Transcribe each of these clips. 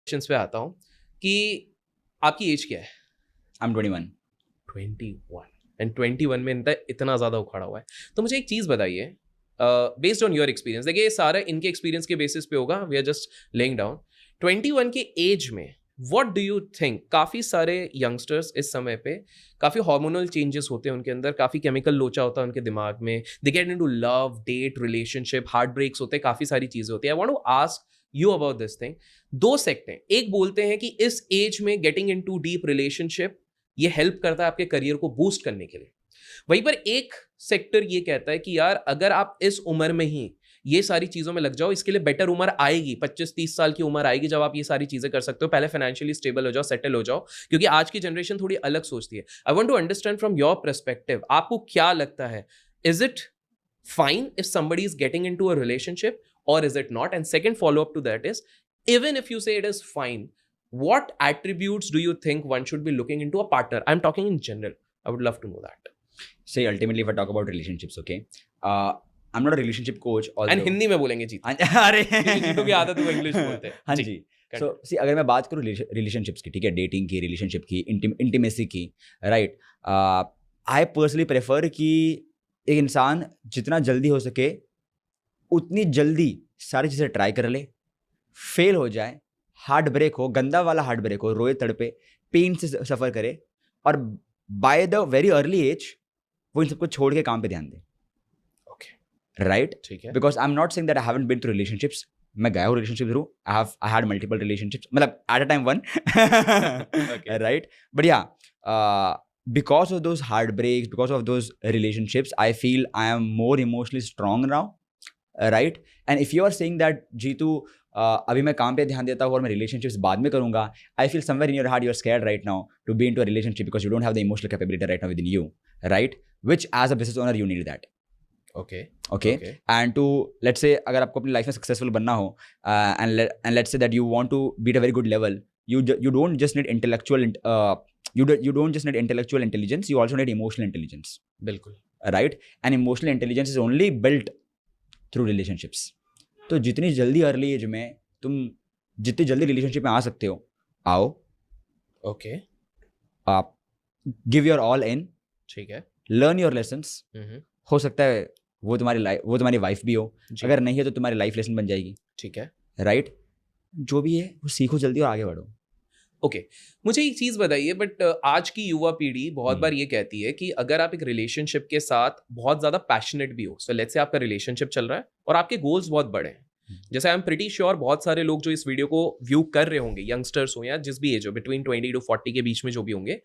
Questions पे आता हूँ कि आपकी एज क्या है? I am 21. 21 एंड 21 में इतना ज़्यादा उखाड़ा हुआ है। तो मुझे एक चीज़ बताइए, बेस्ड ऑन योर एक्सपीरियंस, देखिए ये सारा इनके एक्सपीरियंस के बेसिस पे होगा, we are just laying down. 21 के एज में व्हाट डू यू थिंक, काफ़ी सारे यंगस्टर्स इस समय पे काफ़ी हार्मोनल चेंजेस होते हैं उनके अंदर, काफ़ी केमिकल लोचा होता है उनके दिमाग में, they get into love, date, relationship, heart breaks होते हैं, काफ़ी सारी चीज़ें होती है। I want to ask you about this thing. दो सेक्ट हैं, एक बोलते हैं कि इस एज में गेटिंग इनटू डीप रिलेशनशिप ये हेल्प करता है आपके करियर को बूस्ट करने के लिए। वहीं पर एक सेक्टर ये कहता है कि यार अगर आप इस उम्र में ही ये सारी चीजों में लग जाओ, इसके लिए बेटर उम्र आएगी, 25-30 साल की उम्र आएगी जब आप ये सारी चीजें कर सकते हो, पहले फाइनेंशियली स्टेबल हो जाओ, सेटल हो जाओ, क्योंकि आज की जनरेशन थोड़ी अलग सोचती है। I want to understand from your perspective, आपको क्या लगता है, is it fine if somebody is getting into a relationship or is it not? And second follow up to that is, even if you say it is fine, what attributes do you think one should be looking into a partner? I'm talking in general, I would love to know that. Say ultimately if I talk about relationships, okay, I'm not a relationship coach, And although Hindi में बोलेंगे जी, अरे क्योंकि जीतू की आदत है वो English बोलते हैं। हाँ जी, जी. continue. सो सी अगर मैं बात करूँ रिलेशनशिप्स की, ठीक है, डेटिंग की, रिलेशनशिप की, इंटीमेसी की, राइट, आई पर्सनली प्रेफर कि एक इंसान जितना जल्दी हो सके उतनी जल्दी सारी चीज़ें ट्राई कर ले, फेल हो जाए, हार्ट ब्रेक हो, गंदा वाला हार्ट ब्रेक हो, रोए तड़पे, पेन से सफ़र करे, और by the very early age वो इन सबको छोड़ के काम पे ध्यान दे. Okay, राइट, ठीक है। Because I am not saying that I haven't been through relationships. मैं गया हूँ relationship through, I had multiple relationships, मतलब at a time one. Okay. Right, but या because of those heartbreaks, because of those relationships, I feel I am more emotionally strong now, right? And if you are saying that Jeetu, अभी मैं काम पे ध्यान देता हूँ और मैं relationships बाद में करूँगा, I feel somewhere in your heart you are scared right now to be into a relationship because you don't have the emotional capability right now within you, right? Which as a business owner you need that. Okay. Okay. And to, let's say, अगर आपको अपनी life में successful बनना हो, and let's say that you want to be at a very good level, you don't just need intellectual you don't just need intellectual intelligence, you also need emotional intelligence. बिल्कुल. Right? And emotional intelligence is only built through relationships. तो जितनी जल्दी early as में तुम जितनी जल्दी relationship में आ सकते हो, आओ. Okay. आप गिव योर ऑल इन, ठीक है. Learn your lessons. हम्म. हो सकता है वो तुम्हारी वाइफ भी हो, जी. अगर नहीं है तो तुम्हारी लाइफ लेसन बन जाएगी. ठीक है. राइट, जो भी है वो सीखो जल्दी और आगे बढ़ो. ओके, मुझे एक चीज़ बताइए, बट आज की युवा पीढ़ी बहुत बार ये कहती है कि अगर आप एक रिलेशनशिप के साथ बहुत ज़्यादा पैशनेट भी हो, सो लेट्स से आपका रिलेशनशिप चल रहा है और आपके गोल्स बहुत बड़े हैं, जैसे आई एम प्रीटी श्योर बहुत सारे लोग जो इस वीडियो को व्यू कर रहे होंगे, यंगस्टर्स हो या जिस भी एज हो, बिटवीन 20 to 40 के बीच में जो भी होंगे,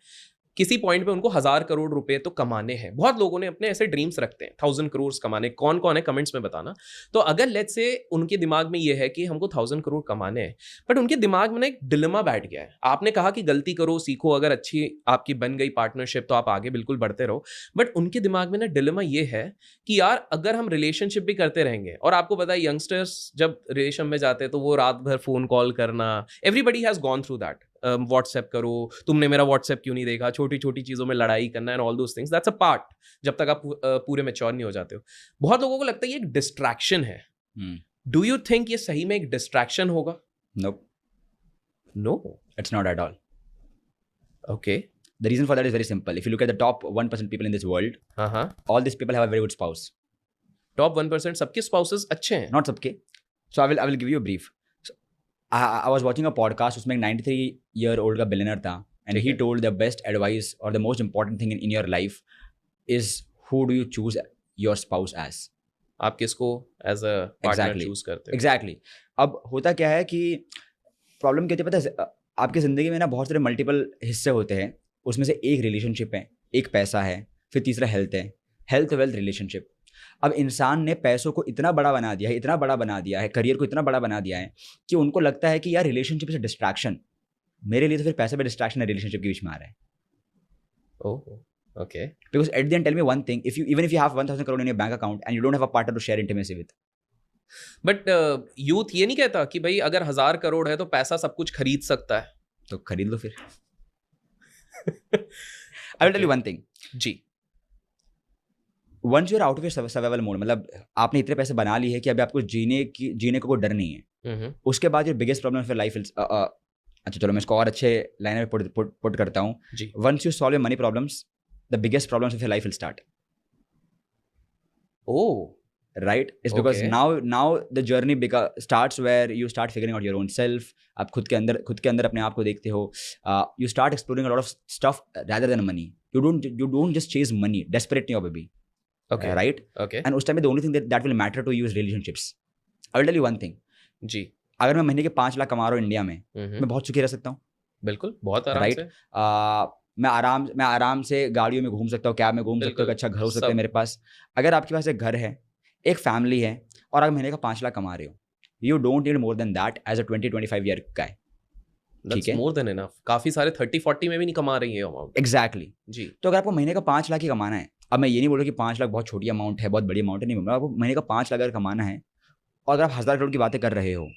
किसी पॉइंट पे उनको 1000 करोड़ रुपए तो कमाने हैं। बहुत लोगों ने अपने ऐसे ड्रीम्स रखते हैं 1000 करोड़ कमाने, कौन कौन है कमेंट्स में बताना। तो अगर लेट्स से उनके दिमाग में ये है कि हमको 1000 करोड़ कमाने हैं, बट उनके दिमाग में ना एक डिलेमा बैठ गया है। आपने कहा कि गलती करो, सीखो, अगर अच्छी आपकी बन गई पार्टनरशिप तो आप आगे बिल्कुल बढ़ते रहो, बट उनके दिमाग में ना डिलेमा ये है कि यार अगर हम रिलेशनशिप भी करते रहेंगे, और आपको पता है यंगस्टर्स जब रिलेशन में जाते हैं तो वो रात भर फोन कॉल करना, everybody has gone through that, WhatsApp करो, तुमने मेरा व्हाट्सएप क्यों नहीं देखा, छोटी छोटी चीज़ों में लड़ाई करना and all those things, that's a part, जब तक आप पूरे मैच्योर नहीं हो जाते हो। बहुत लोगों को लगता है ये एक डिस्ट्रैक्शन है। डू यू थिंक ये सही में एक डिस्ट्रैक्शन होगा? Nope, no. it's not at all. Okay. The reason for that is very simple. If you look at the top 1% people in this world, हाँ, all these people have a very good spouse. Top 1% सबके spouses अच्छे हैं? Not सबके. So I will give you a brief. So, I was watching a podcast, उसमें एक 93-year-old का billionaire था, and ठीक he है. told the best advice or the most important thing in your life is who do you choose your spouse as. आप किसको as a partner Exactly. Choose करते हो? Exactly. अब होता क्या है कि प्रॉब्लम क्या होती है पता है, आपकी ज़िंदगी में ना बहुत सारे मल्टीपल हिस्से होते हैं, उसमें से एक रिलेशनशिप है, एक पैसा है, फिर तीसरा हेल्थ है, हेल्थ वेल्थ रिलेशनशिप. अब इंसान ने पैसों को इतना बड़ा बना दिया है, इतना बड़ा बना दिया है, करियर को इतना बड़ा बना दिया है कि उनको लगता है कि यार रिलेशनशिप इज डिस्ट्रैक्शन. मेरे लिए तो फिर पैसा भी डिस्ट्रैक्शन है रिलेशनशिप के बीच में आ रहा है. Oh, okay. Because at the end tell me one thing, even if you have 1000 crore in your bank account and you don't have a partner to share intimacy with. But youth ये नहीं कहता कि भाई अगर 1000 करोड़ है तो पैसा सब कुछ खरीद सकता है? तो खरीद लो फिर. I will tell you one thing. जी. Once you are out of your survival mode, मतलब आपने इतने पैसे बना लिए हैं कि अभी आपको जीने को कोई डर नहीं है, उसके बाद your biggest problem of your life अच्छा चलो मैं इसको और अच्छे लाइन में पुट करता हूँ. जी. Once you solve your money problems, the biggest problems of your life will start. Oh. Right? It's because Okay. now the journey starts where you start figuring out your own self. आप खुद के अंदर अपने आप को देखते हो. You start exploring a lot of stuff rather than money. You don't just chase money desperately, baby. Okay. Right? Okay. And उस time में the only thing that will matter to you is relationships. I will tell you one thing. जी. अगर मैं महीने के 5 लाख कमा रहा हूँ India में, हम्म. मैं बहुत सुखी रह सकता हूँ. बिल्कुल, बहुत आराम Right? से. मैं आराम से गाड़ियों में घूम सकता हूँ, कैब में घूम सकता हूँ, बिल्कुल, एक अच्छा घर हो सकता है सब. मेरे पास. अगर आपके पास एक घर है, एक फैमिली है और आप महीने का 5 लाख कमा रहे हो, you don't need more than that as a 20-25 year guy. That's more than enough. काफी सारे 30-40 में भी नहीं कमा रही है अमाउंट. एग्जैक्टली. जी. तो अगर आपको महीने का 5 लाख ही कमाना है, अब मैं ये नहीं बोल रहा कि 5 लाख बहुत छोटी अमाउंट है, बहुत बड़ी अमाउंट है, नहीं बोल रहा. आपको महीने का 5 लाख अगर कमाना है और अगर आप 1000 करोड़ की बातें कर रहे हो,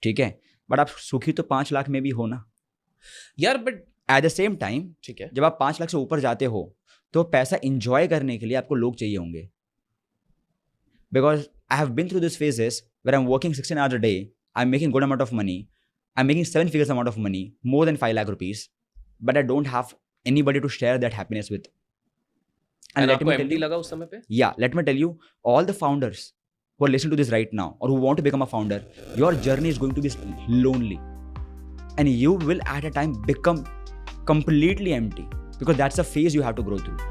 ठीक है, बट आप सुखी तो 5 लाख में भी हो ना. यार but at the same time ठीक है. जब आप 5 लाख से ऊपर जाते हो तो पैसा इंजॉय करने के लिए आपको लोग चाहिए होंगे. Because I have been through this phases where I am working 16 hours a day, I am making good amount of money, I am making 7 figures amount of money, more than 5 lakh rupees, but I don't have anybody to share that happiness with. And let आपको me tell empty you, लगा उस समय पे? yeah, let me tell you, all the founders who are listening to this right now or who want to become a founder, your journey is going to be lonely. And you will at a time become completely empty because that's a phase you have to grow through.